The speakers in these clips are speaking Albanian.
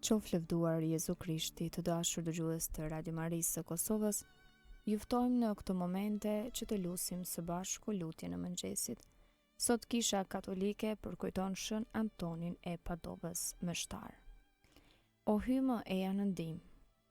Qof lëvduar Jezu Krishti, të dashur dëgjues të Radio Marisë së Kosovës, ju ftojmë në këto momente që të lutim së bashku lutjen e mëngjesit. Sot Kisha Katolike përkujton Shën Antonin e Padovës mështar. O hymë eja në ndihmë,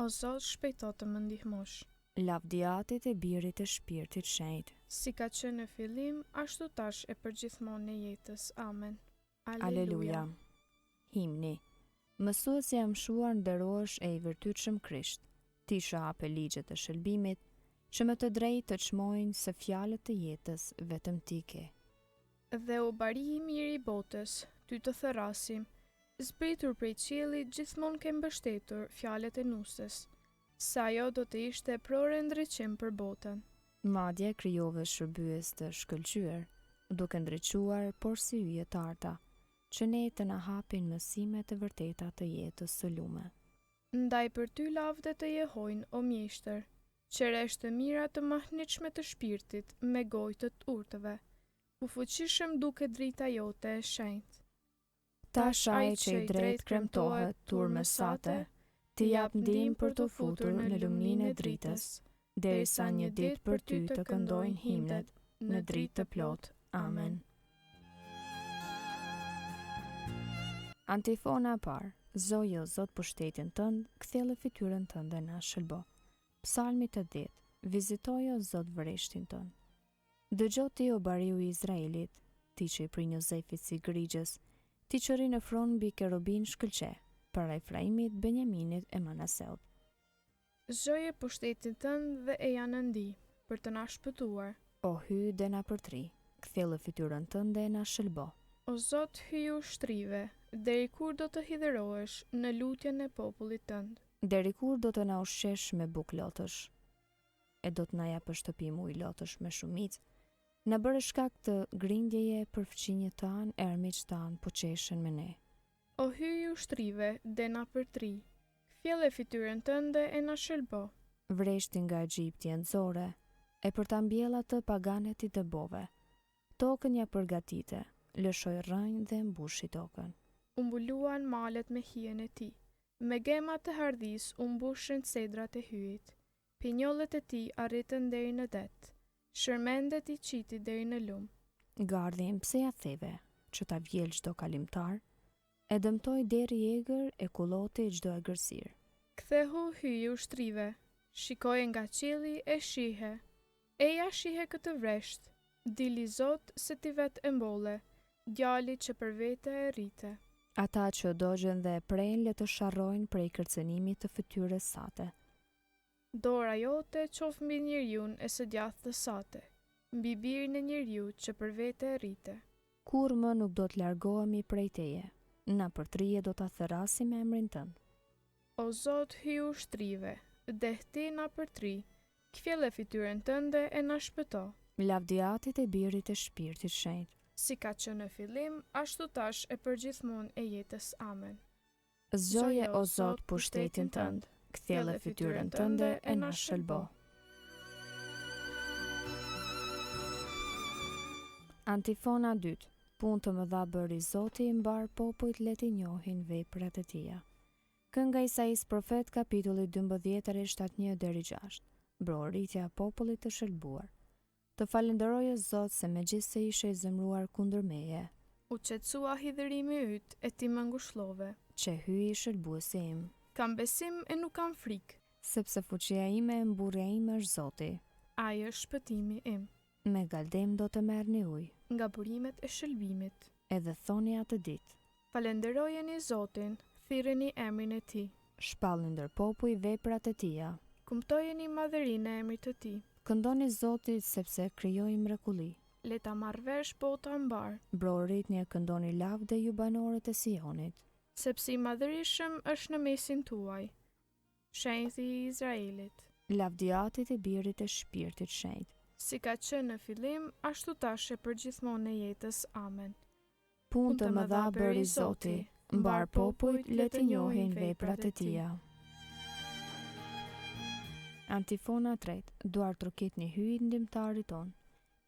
O Zot, shpejto të më ndihmosh. lavdiatit e birit të shpirtit shenjtë. Si ka qenë në fillim, ashtu tash e përgjithmonë në jetës. Amen. Aleluja. Himni. Mësuesi jam shuar nderohesh e i vërtetshëm Krisht. Ti shape ligjet e shëlbimit, që më të drejtë të çmojnë se fjalët e jetës vetëm ti ke. Dhe u bari i mirë i botës, ty të thërasim, zbritur prej qiellit gjithmonë ke mbështetur fjalët e nusës, se ajo do të ishte prore ndriçim për botën. Madje krijove shërbyes të shkëlqyer, duke ndriçuar por si yje të arta, që ne të na hapin mësimet e vërteta të jetës së lume. Ndaj për ty lavde të jehojnë, o mjeshtër, qeresh të mira të mahnitshme të shpirtit me gojë të urtëve, u fuqishëm duke drita jote e shenjtë. Tash ai që i drejt kremtohet turme sate, ti jap ndihmë për të futur në luminin e dritës, derisa një ditë për ty të këndojnë himnet në dritë të plot. Amen. Antifona parë. Zojo, Zot pushtetin tënd, kthjellë fytyrën tënde na shëlbo. Psalmi 80. Vizitojo Zot vëreshtin tënd. Dëgjo ti o bariu i Izraelit, ti që i prin Jozefit si grigjës, ti që ri në fron mbi kerubin shkëlqe, para Efraimit, Benjaminit e Manaseut. Zgjoje pushtetin tënd dhe eja në ndihmë, për të na shpëtuar. O hy dhe na përtri, kthjellë fytyrën tënde na shëlbo. O Zot, hyj ushtrive, deri kur do të hidherohesh në lutjen e popullit tënd? Deri kur do të na ushqesh me bukë lotësh, e do të na japësh shtëpi ujë lotësh me shumicë, na bërë shkak të grindjeje për fqinjët tanë, ermiqtë tanë po qeshen me ne. O hyj ushtrive, dhe na përtri, kthjellë fytyrën tënde e na shëlbo. Vreshtin nga Egjipti e nxore, e për ta mbjell atë paganet i dëbove. Tokën ja përgatite, lëshoj rrënjë dhe mbushi tokën. Umbuluan malet me hijen e ti, me gema të hardhis umbushën cedrat e hyjit. Pinjollet e ti arritën deri në det, shërmendet i qiti deri në lum. Gardhin pse ja theve, që ta vjel çdo kalimtar, e dëmtoj deri i egër e kulloti çdo egërsir. Kthehu hyj ushtrive, shikoje nga qielli e shihe. Eja shihe këtë vresht, dili Zot se ti vet e mbolle, djali që për vete e rrite. Ata që dogjen dhe prejnë le të sharrojnë prej kërcenimit të fytyrës sate. Dora jote qof mbi njeriun e së djathtë sate, mbi birin e njeriu që për vete e rrite. Kur më nuk do të largohemi prej teje, na përtrije do ta thërasim emrin tënd. O Zot, hyj ushtrive, dehti na përtri, kthjellë fytyrën tënde e na shpëto. Lavdiatit e birit e shpirtit shenjtë. Si ka qenë në fillim, ashtu tash e përgjithmonë e jetës. Amen. Zgjoje o Zot pushtetin tënd, kthjellë fytyrën tënde e na shëlbo. Antifona 2. Punë të mëdha bëri Zoti, mbar popujt le t'i njohin veprat e tija. Kënga Isais profet kapitulli 12 rresht 71 deri 6. Broritja e popullit të shëlbuar. Të falenderojë Zot se megjithse ishe i zemruar kundër meje, U qetësua hidhërimi yt e ti më ngushëllove. që hyi i shëlbuesi im, Kam besim e nuk kam frikë, sepse fuqia ime e mburrja ime është Zoti. ai është shpëtimi im. Me galdem do të merrni ujë, Nga burimet e shëlbimit, edhe thoni atë ditë. falenderojeni Zotin, thirreni emrin e tij. Shpallni ndër popuj veprat e tija. Kumtojeni madhërinë e emrit të tij. Këndoni Zotit sepse krijoi mrekulli. Le ta marrë vesh bota mbar, Broritni e këndoni lavde ju banorët e Sionit. sepse i madhërishëm është në mesin tuaj. Shenjti i Izraelit. Lavdiatit e birit e shpirtit shenjtë. Si ka qenë në fillim, ashtu tash e përgjithmonë e jetës. Amen. Punë të mëdha bëri Zoti, mbar popujt le të njohin veprat e tija. Antifona 3. Duar trokitni hyjt ndihmtarit ton.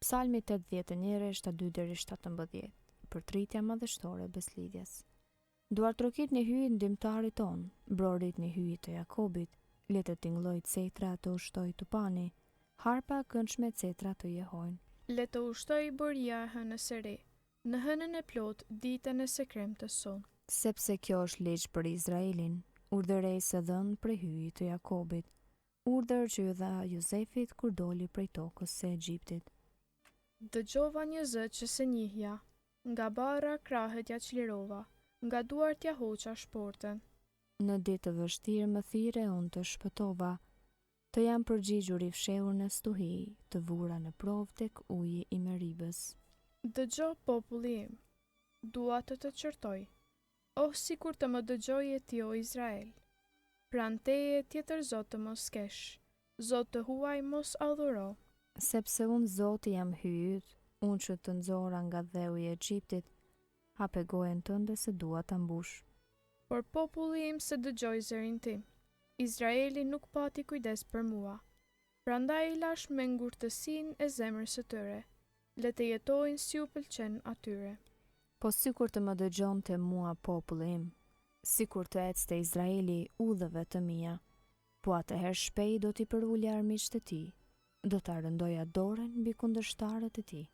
Psalmi 81 rresht 2 deri 17. Përtritja madhështore beslidhjes. Duartrokit në hyjit ndimtarit ton, brorit në hyjit të Jakobit, le të tingëlloj cetra të ushtoj të pani, harpa këndshme cetra të jehojnë. Le të ushtoj buria e hënës së re, në hënën e plot ditën e së kremtës son. Sepse kjo është ligj për Izraelin, urdhëresë e dhënë prej hyjit të Jakobit, urdhër që ju dha Jozefit kur doli prej tokës së Egjiptit. Dëgjova një zë që se njihja, nga bara krahët ja çlirova, nga duart ja hoqa shportën. Në ditë të vështirë më thirre unë të shpëtova, të jam përgjigjur i fshehur në stuhi, të vura në provë tek uji i Meribës. Dëgjo populli im, dua të të qërtoj, sikur të më dëgjoje ti o Izrael. Pran teje tjetër Zot të mos kesh, Zot të huaj mos adhuro. Sepse unë Zoti jam hyjt, unë që të nxora nga dheu i Egjiptit, hape gojen tënde se dua ta mbush. Por populli im se dëgjoj zërin tim, Izraeli nuk pati kujdes për mua. Prandaj I lash me ngurtësinë e zemrës së tyre, le të jetojnë si u pëlqen atyre. Po sikur të më dëgjonte mua populli im, sikur të ecte Izraeli udhëve të mia, po atëherë shpejt do t'i përulja armiqtë e tij, do ta rëndoja dorën mbi kundërshtarët e tij.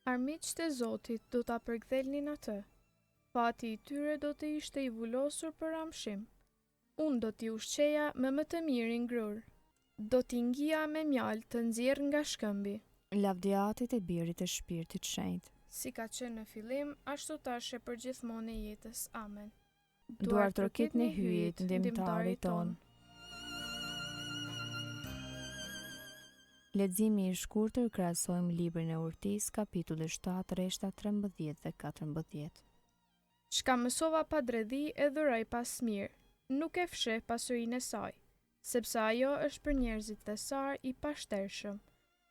Armiqtë e Zotit do ta përkthjelnin atë, fati I tyre do të ishte I vulosur për amshim. Unë do t'i ushqeja me më të mirin grur, do t'i ngjija me mjalë të nxjerrë nga shkëmbi. Lavdiatit e birit e shpirtit shenjtë. Si ka qenë në fillim, ashtu tash e përgjithmonë e jetës. Amen. Duartrokit në hyjit ndimtarit ton. Leximi I shkurtër krahasojmë librin e Urtisë, kapitulli 7, rreshta 13 dhe 14. Çka mësova pa dredhi e dhuroj pas mirë, nuk e fsheh pasurinë e saj, sepse ajo është për njerëzit thesar I pashtershëm.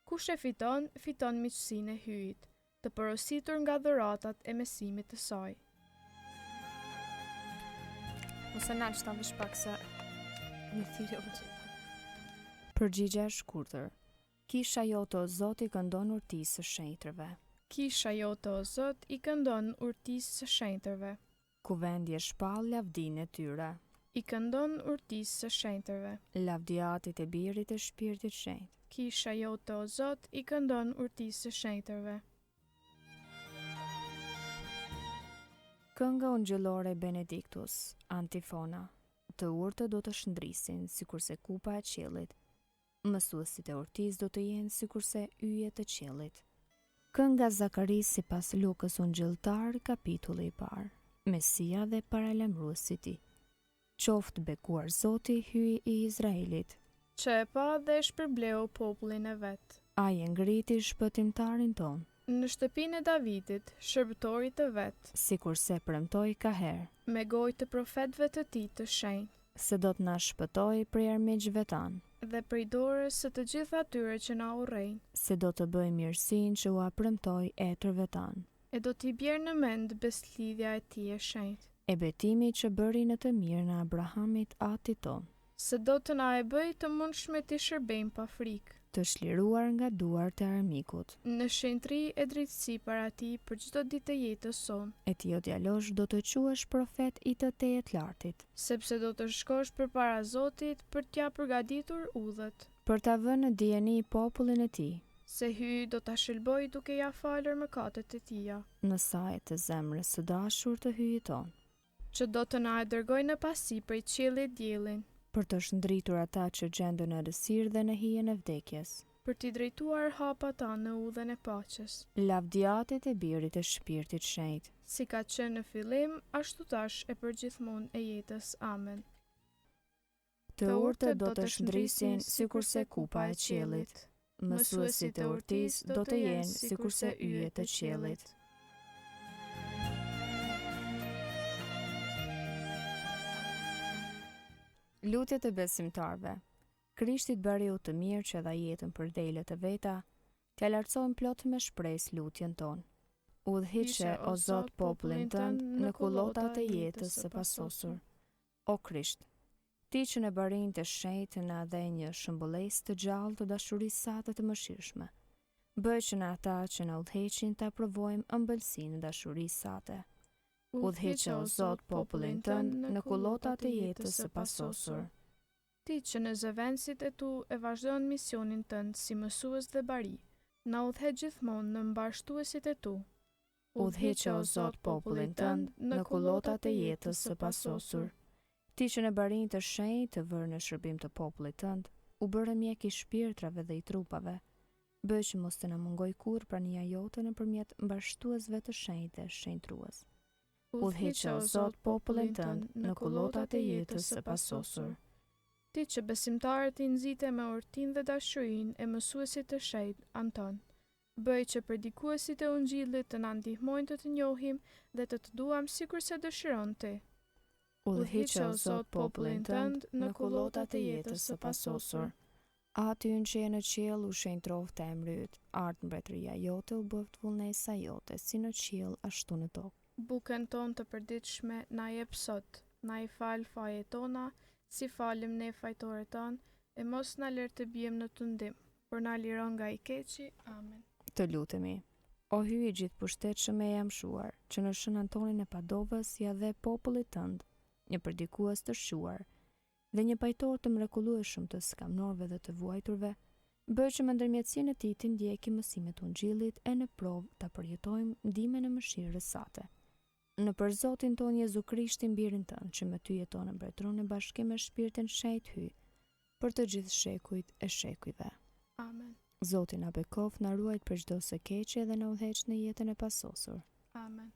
Kush e fiton, fiton miqësinë e hyjit, të porositur nga dhuratat e mesimit të saj. Ose na shtavesh pak se në thirrje u çep. Përgjigje e shkurtër. Kisha jote o Zot I këndon urtisë së shenjtërve. Kisha jote o Zot I këndon urtisë së shenjtërve. Kuvendje shpall lavdinë e tyre. I këndon urtisë së shenjtërve. Lavdiatit e birit e shpirtit shenjtë. Kisha jote o Zot I këndon urtisë së shenjtërve. Kënga ungjëllore Benedictus, antifona. Të urtë do të shndrisin sikurse kupa e qiellit. Mësuesit e urtisë do të jenë sikurse yjet e qiellit. Kënga Zakaris sipas Lukës ungjilltar, kapitulli I parë. Mesia dhe paralajmëruesi I tij. Qoftë bekuar Zoti, hyj I Izraelit. Që e pa dhe e shpërbleu popullin e vet. Ai e ngriti shpëtimtarin ton. Në shtëpinë e Davidit, shërbëtorit të vet, sikurse premtoi ka herë, me gojë të profetëve të tij të shenjtë, se do të na shpëtojë prej armiqve tan, dhe prej dorës së të gjithë atyre që na urrejnë, se do të bëjë mirësinë që ua premtoi etërve tan, e do t'i bjerë në mend beslidhja e tij e shenjtë, e betimi që bëri në të mirë në Abrahamit atit ton, se do të na e bëj të mundshme t'i shërbejmë pa frikë, të shliruar nga duart e armikut, në shenjtëri e drejtësi para tij për çdo ditë të jetës sonë, e ti o djalosh do të quhesh profet I të Tejet Lartit, sepse do të shkosh përpara Zotit për t'ja përgatitur udhët, për ta vënë në dijeni popullin e tij, se hyj do ta shëlboj duke ja falur mëkatet e tija, në sajt të zemrës së dashur të hyjit ton, që do të na e dërgoj në pasi prej qiellit diellin, për të shndritur ata që gjenden në errësirë dhe në hijen e vdekjes, për t'i drejtuar hapat tanë në udhën e paqes, lavdiatit e birit e shpirtit shenjtë, si ka qenë në fillim, ashtu tash e përgjithmonë e jetës. Amen. Të urtët do të shndrisin sikurse kupa e qiellit. Mësuesit e urtisë do të jenë sikurse yjet e qiellit. Lutjet e besimtarve. Krishtit bëri u të mirë që dha jetën për delet e veta, t'ja lartësojmë plot me shpresë lutjen tonë. Udhhiqe o Zot popullin tënd në kullotat e jetës së pasosur. O Krisht, ti që në barin të shenjtë na dhe një shëmbulesë të gjallë të dashurisë sate të mëshirshme, bëj që në ata që në udhëheqin ta provojmë ëmbëlsinë e dashurisë sate. Udhëheqë o Zot popullin tënd në kullotat e jetës së pasosur. Ti që në zëvendësit e tu e vazhdon misionin tënd si mësues dhe bari, na udhëheq gjithmonë në mbarshtuesit e tu. Udhëheqë o Zot popullin tënd në kullotat e jetës së pasosur. Ti që në barin të shenjtë të vërë në shërbim të popullit tënd, u bërë mjek i shpirtrave dhe i trupave. Bëj që mos të na mungoj kurrë prania jote nëpërmjet mbarshtuesve të shenjtë dhe shenjtrues. Udhëheqë o Zot popullin tënd në kullotat e jetës së pasosur. Ti që besimtarët i nxite me urtin dhe dashurinë e mësuesit të shenjtë Anton, bëj që predikuesit e ungjillit të na ndihmojnë të të njohim dhe të të duam sikur se dëshiron ti. Udhëheqë o Zot popullin tënd në kullotat e jetës së pasosur. Aty në që e në qiell u shenjtroft emri yt, art mbretëria jote u bëft vullnesa jote, si në qiell ashtu në tokë. Bukën tonë të përditshme na jep sot, na i fal fajet tona, si falim ne fajtorët tanë, e mos na lër të bijem në tundim, por na liron nga i keqi. Amen. Të lutemi. O hyj i gjithë pushtetshëm e jamshuar, që në Shën Antonin e Padovës ja dhe popullit tënd, një predikues të shquar, dhe një pajtor të mrekullueshëm të skamnorëve dhe të vuajturve, bëj që me ndërmjetësinë e tij të ndjekim mësimet e Ungjillit e në provë ta përjetojmë ndihmën e mëshirës sate. Në për Zotin ton Jezu Krishtin birin tënd, që me ty jeton në mbretëron në bashkim me Shpirtin Shenjtë hyj, për të gjithë shekujt e shekujve. Amen. Zoti na bekoft, na ruajt për çdo së keqe dhe na udhëheq në jetën e pasosur. Amen.